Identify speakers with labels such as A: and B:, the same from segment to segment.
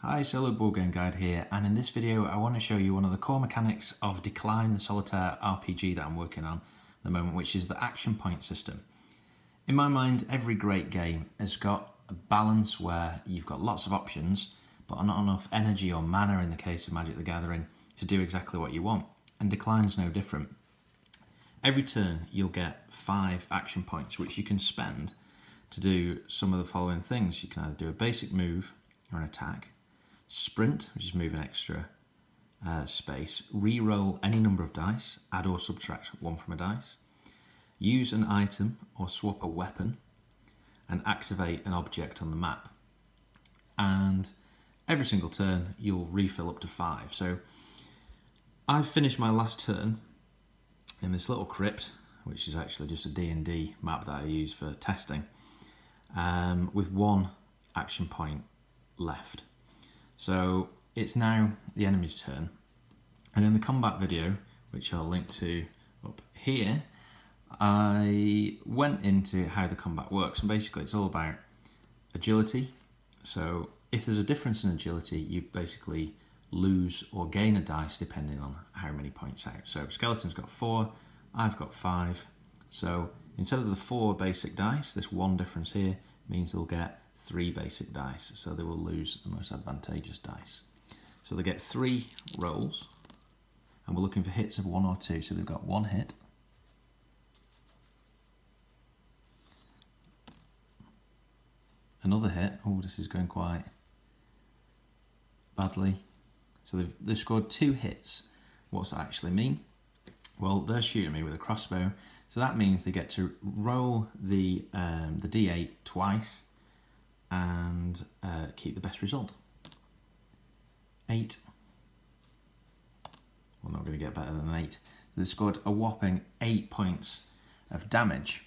A: Hi, Solo Board Game Guide here, and in this video I want to show you one of the core mechanics of Decline, the Solitaire RPG that I'm working on at the moment, which is the action point system. In my mind, every great game has got a balance where you've got lots of options, but not enough energy or mana in the case of Magic the Gathering to do exactly what you want, and Decline's no different. Every turn you'll get 5 action points which you can spend to do some of the following things. You can either do a basic move or an attack, sprint, which is move an extra space, re-roll any number of dice, add or subtract one from a dice, use an item or swap a weapon, and activate an object on the map. And every single turn you'll refill up to 5. So I've finished my last turn in this little crypt, which is actually just a D&D map that I use for testing, with 1 action point left. So it's now the enemy's turn, and in the combat video, which I'll link to up here, I went into how the combat works, and basically it's all about agility. So if there's a difference in agility, you basically lose or gain a dice depending on how many points out. So Skeleton's got 4, I've got 5. So instead of the 4 basic dice, this one difference here means they'll get 3 basic dice, so they will lose the most advantageous dice. So they get 3 rolls, and we're looking for hits of 1 or 2. So they've got 1 hit, another hit. Oh, this is going quite badly. So they've scored 2 hits. What's that actually mean? Well, they're shooting me with a crossbow, so that means they get to roll the D8 twice and keep the best result. 8. We're not going to get better than 8. They scored a whopping 8 points of damage.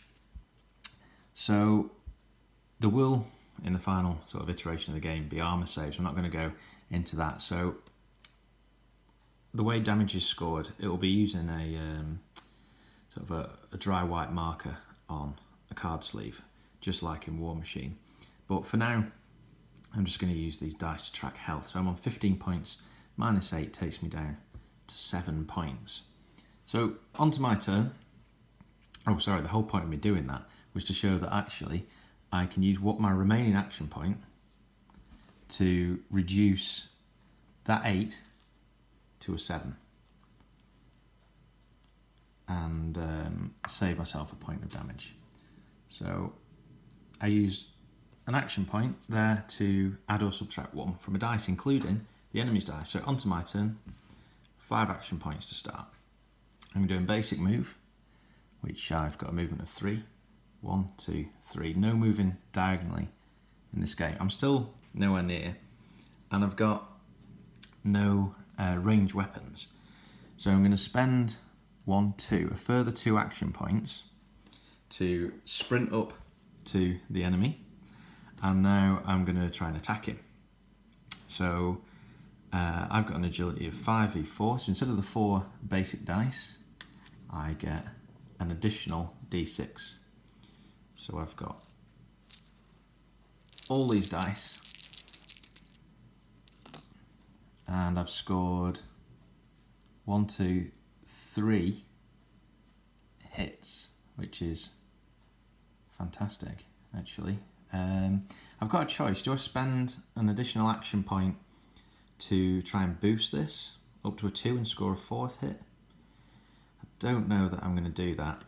A: So there will, in the final sort of iteration of the game, be armor saves. I'm not going to go into that. So the way damage is scored, it will be using a sort of a dry white marker on a card sleeve, just like in War Machine. But for now, I'm just going to use these dice to track health. So I'm on 15 points, minus 8 takes me down to 7 points. So onto my turn. Oh, sorry, the whole point of me doing that was to show that actually I can use what my remaining action point to reduce that 8 to a 7 and save myself a point of damage. So I use an action point there to add or subtract 1 from a dice, including the enemy's dice. So onto my turn, 5 action points to start. I'm doing basic move, which I've got a movement of 3. 1, 2, 3. No moving diagonally in this game. I'm still nowhere near, and I've got no range weapons. So I'm going to spend a further 2 action points to sprint up to the enemy, and now I'm going to try and attack him. So I've got an agility of 5e4, so instead of the 4 basic dice, I get an additional d6. So I've got all these dice, and I've scored 1, 2, 3 hits, which is fantastic, actually. I've got a choice. Do I spend an additional action point to try and boost this up to a 2 and score a 4th hit? I don't know that I'm going to do that.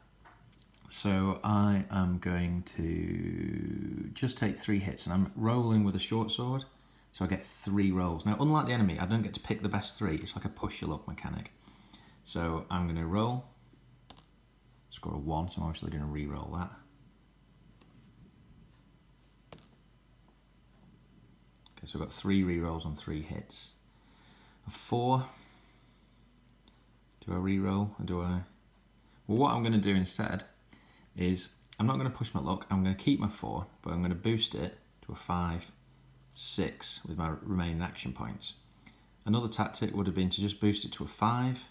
A: So I am going to just take 3 hits, and I'm rolling with a short sword, so I get 3 rolls. Now, unlike the enemy, I don't get to pick the best 3. It's like a push your luck mechanic. So I'm going to roll, score a 1, so I'm obviously going to re-roll that. Okay, so I've got 3 re-rolls on 3 hits. A 4. Do I re-roll, or do I? Well, what I'm going to do instead is I'm not going to push my luck. I'm going to keep my 4, but I'm going to boost it to a 5, 6 with my remaining action points. Another tactic would have been to just boost it to a 5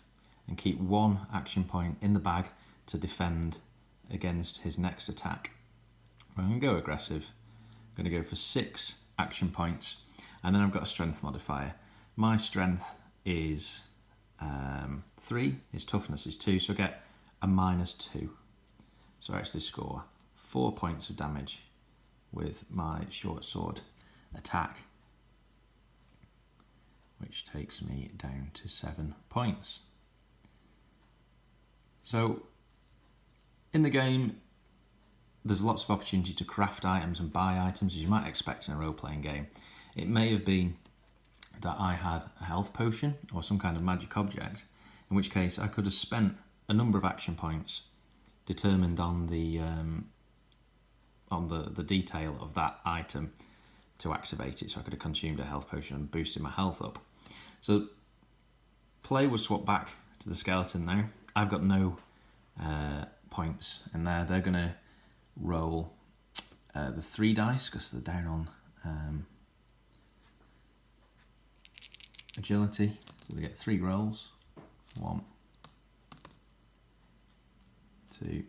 A: and keep 1 action point in the bag to defend against his next attack. I'm going to go aggressive. I'm going to go for 6 action points. And then I've got a strength modifier. My strength is 3, his toughness is 2, so I get a -2. So I actually score 4 points of damage with my short sword attack, which takes me down to 7 points. So in the game, there's lots of opportunity to craft items and buy items, as you might expect in a role-playing game. It may have been that I had a health potion or some kind of magic object, in which case I could have spent a number of action points determined on the detail of that item to activate it. So I could have consumed a health potion and boosted my health up. So play would swap back to the skeleton now. I've got no points in there. They're going to roll the 3 dice because they're down on agility. So they get 3 rolls. 1, 2.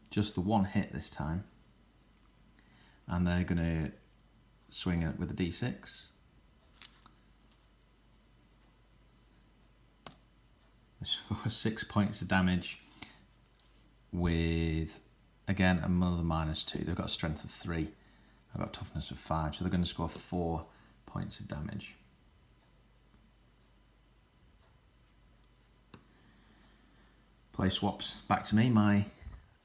A: Just the 1 hit this time. And they're going to swing it with a d6. For 6 points of damage with, again, another -2. They've got a strength of 3. I've got a toughness of 5, so they're going to score 4 points of damage. Play swaps back to me. My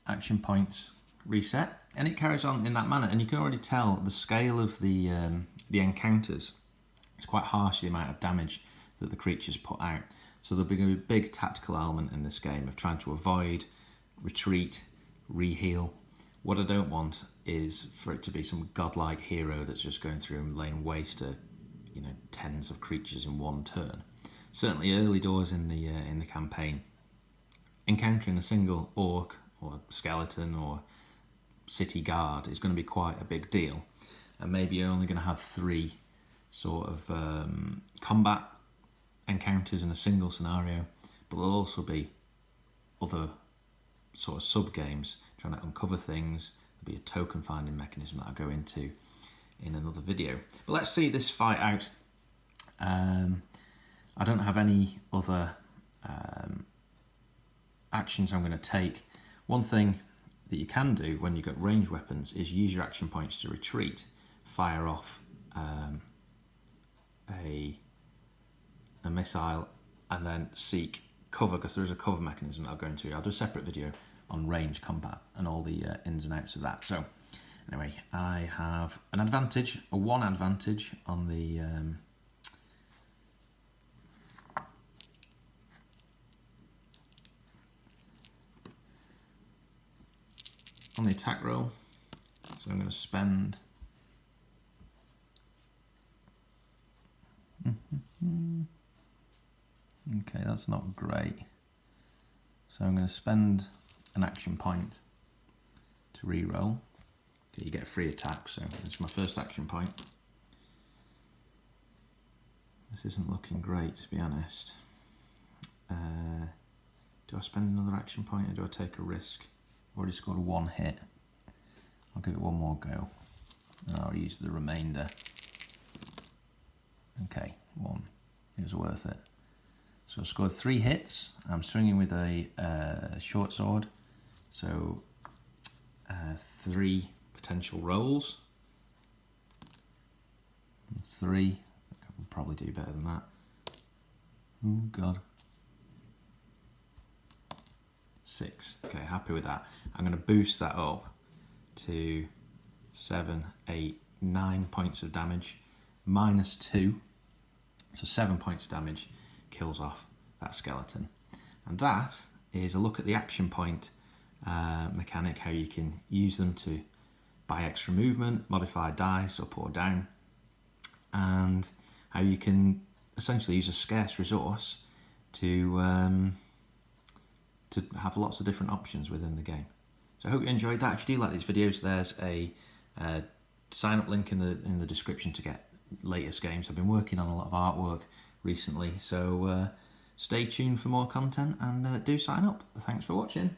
A: action points reset, and it carries on in that manner. And you can already tell the scale of the encounters. It's quite harsh, the amount of damage that the creatures put out. So there'll be a big tactical element in this game of trying to avoid, retreat, re-heal. What I don't want is for it to be some godlike hero that's just going through and laying waste to, tens of creatures in one turn. Certainly early doors in the campaign, encountering a single orc or skeleton or city guard is going to be quite a big deal. And maybe you're only going to have 3 sort of combat encounters in a single scenario, but there'll also be other sort of sub-games trying to uncover things. There'll be a token finding mechanism that I'll go into in another video. But let's see this fight out. I don't have any other actions I'm going to take. One thing that you can do when you've got ranged weapons is use your action points to retreat, fire off a missile, and then seek cover, because there is a cover mechanism that I'll go into. I'll do a separate video on range combat and all the ins and outs of that. So anyway, I have an advantage, a 1 advantage on the attack roll. So I'm going to spend okay, that's not great. So I'm going to spend an action point to re-roll. Okay, you get a free attack, so it's my first action point. This isn't looking great, to be honest. Do I spend another action point or do I take a risk? I've already scored 1 hit. I'll give it one more go. And I'll use the remainder. Okay, 1. It was worth it. So I scored 3 hits. I'm swinging with a short sword. So 3 potential rolls. 3. I can probably do better than that. Oh God. 6. Okay, happy with that. I'm going to boost that up to 7, 8, 9 points of damage. -2. So 7 points of damage kills off that skeleton. And that is a look at the action point mechanic, how you can use them to buy extra movement, modify dice up or down, and how you can essentially use a scarce resource to have lots of different options within the game. So I hope you enjoyed that. If you do like these videos, there's a sign up link in the description to get latest games. I've been working on a lot of artwork recently, so stay tuned for more content and do sign up. Thanks for watching.